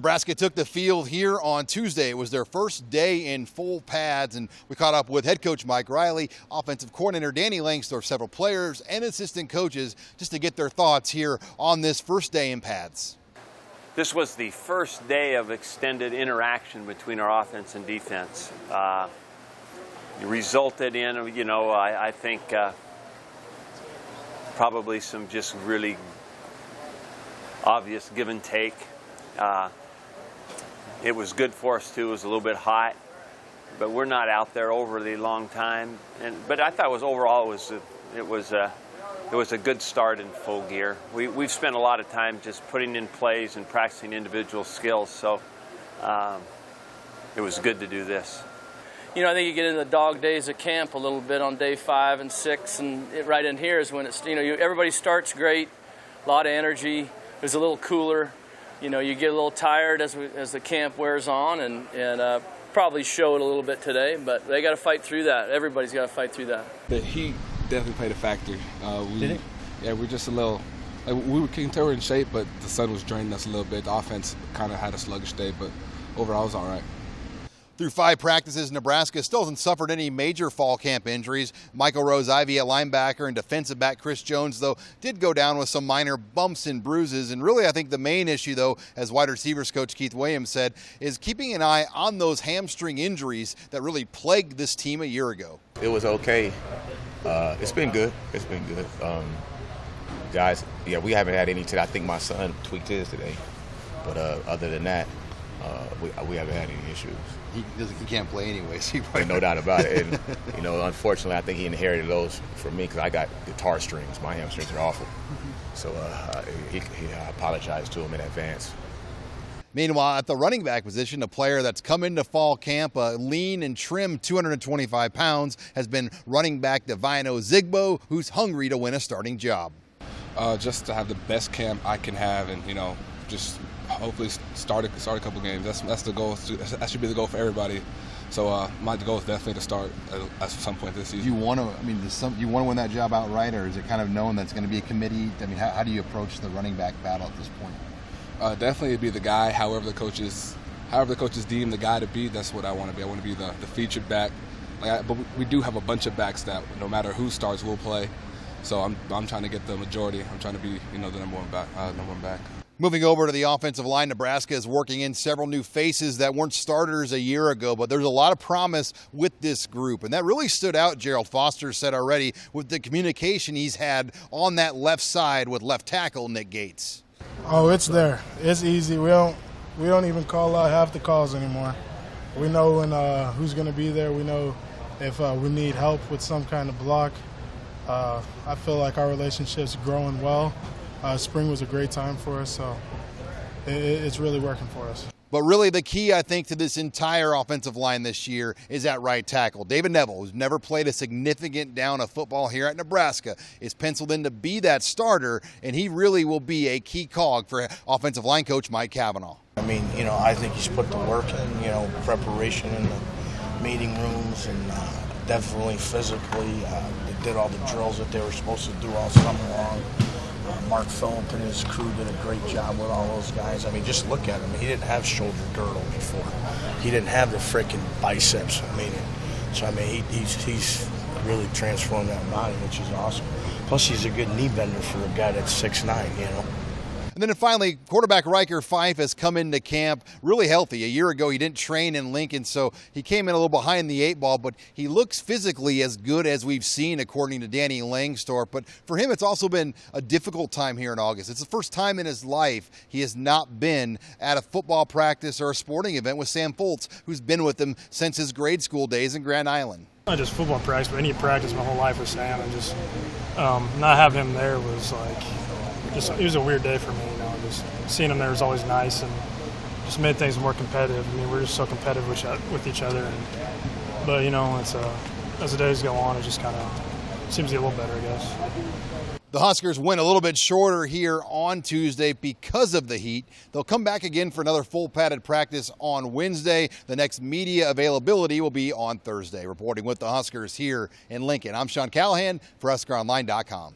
Nebraska took the field here on Tuesday. It was their first day in full pads, and we caught up with head coach Mike Riley, offensive coordinator Danny Langsdorf, several players and assistant coaches just to get their thoughts here on this first day in pads. This was the first day of extended interaction between our offense and defense. It resulted in, I think probably some just really obvious give and take. It was good for us too. It was a little bit hot, but we're not out there overly long time. But I thought overall it was a good start in full gear. We've spent a lot of time just putting in plays and practicing individual skills, so it was good to do this. I think you get into the dog days of camp a little bit on day 5 and 6, and right in here is when it's, everybody starts great, a lot of energy. It was a little cooler. You get a little tired as the camp wears on, and probably show it a little bit today, but they got to fight through that. Everybody's got to fight through that. The heat definitely played a factor. Did it? Yeah, we're just a little, we were in shape, but the sun was draining us a little bit. The offense kind of had a sluggish day, but overall it was all right. Through 5 practices, Nebraska still hasn't suffered any major fall camp injuries. Michael Rose-Ivy at linebacker and defensive back Chris Jones, though, did go down with some minor bumps and bruises. And really, I think the main issue, though, as wide receivers coach Keith Williams said, is keeping an eye on those hamstring injuries that really plagued this team a year ago. It was okay. It's been good. It's been good. Guys, yeah, we haven't had any today. I think my son tweaked his today. But other than that, we haven't had any issues. He can't play anyway, so no doubt about it. And, unfortunately, I think he inherited those from me because I got guitar strings. My hamstrings are awful. So he apologized to him in advance. Meanwhile, at the running back position, a player that's come into fall camp, lean and trim, 225 pounds, has been running back Divino Zigbo, who's hungry to win a starting job. Just to have the best camp I can have, and just hopefully start a couple games. That's the goal. That should be the goal for everybody. So my goal is definitely to start at some point this season. Do you want to win that job outright, or is it kind of knowing that's going to be a committee? I mean, how do you approach the running back battle at this point? Definitely be the guy. However the coaches deem the guy to be, that's what I want to be. I want to be the featured back. But we do have a bunch of backs that no matter who starts, will play. So I'm trying to get the majority. I'm trying to be the number one back. Moving over to the offensive line, Nebraska is working in several new faces that weren't starters a year ago, but there's a lot of promise with this group. And that really stood out, Gerald Foster said already, with the communication he's had on that left side with left tackle Nick Gates. Oh, it's there. It's easy. We don't even call out half the calls anymore. We know who's going to be there. We know if we need help with some kind of block. I feel like our relationship's growing well. Spring was a great time for us, so it's really working for us. But really the key, I think, to this entire offensive line this year is at right tackle. David Neville, who's never played a significant down of football here at Nebraska, is penciled in to be that starter, and he really will be a key cog for offensive line coach Mike Cavanaugh. I mean, I think he's put the work in, preparation in the meeting rooms and definitely physically. They did all the drills that they were supposed to do all summer long. Mark Phillip and his crew did a great job with all those guys. I mean, just look at him. He didn't have shoulder girdle before. He didn't have the freaking biceps. He's really transformed that body, which is awesome. Plus, he's a good knee bender for a guy that's 6'9", And then finally, quarterback Riker Fife has come into camp really healthy. A year ago, he didn't train in Lincoln, so he came in a little behind the 8 ball, but he looks physically as good as we've seen, according to Danny Langsdorf. But for him, it's also been a difficult time here in August. It's the first time in his life he has not been at a football practice or a sporting event with Sam Foltz, who's been with him since his grade school days in Grand Island. Not just football practice, but any practice my whole life with Sam, and just not having him there was it was a weird day for me. Just seeing him there was always nice, and just made things more competitive. I mean, we're just so competitive with each other. But it's as the days go on, it just kind of seems to get a little better, I guess. The Huskers went a little bit shorter here on Tuesday because of the heat. They'll come back again for another full padded practice on Wednesday. The next media availability will be on Thursday. Reporting with the Huskers here in Lincoln, I'm Sean Callahan for HuskerOnline.com.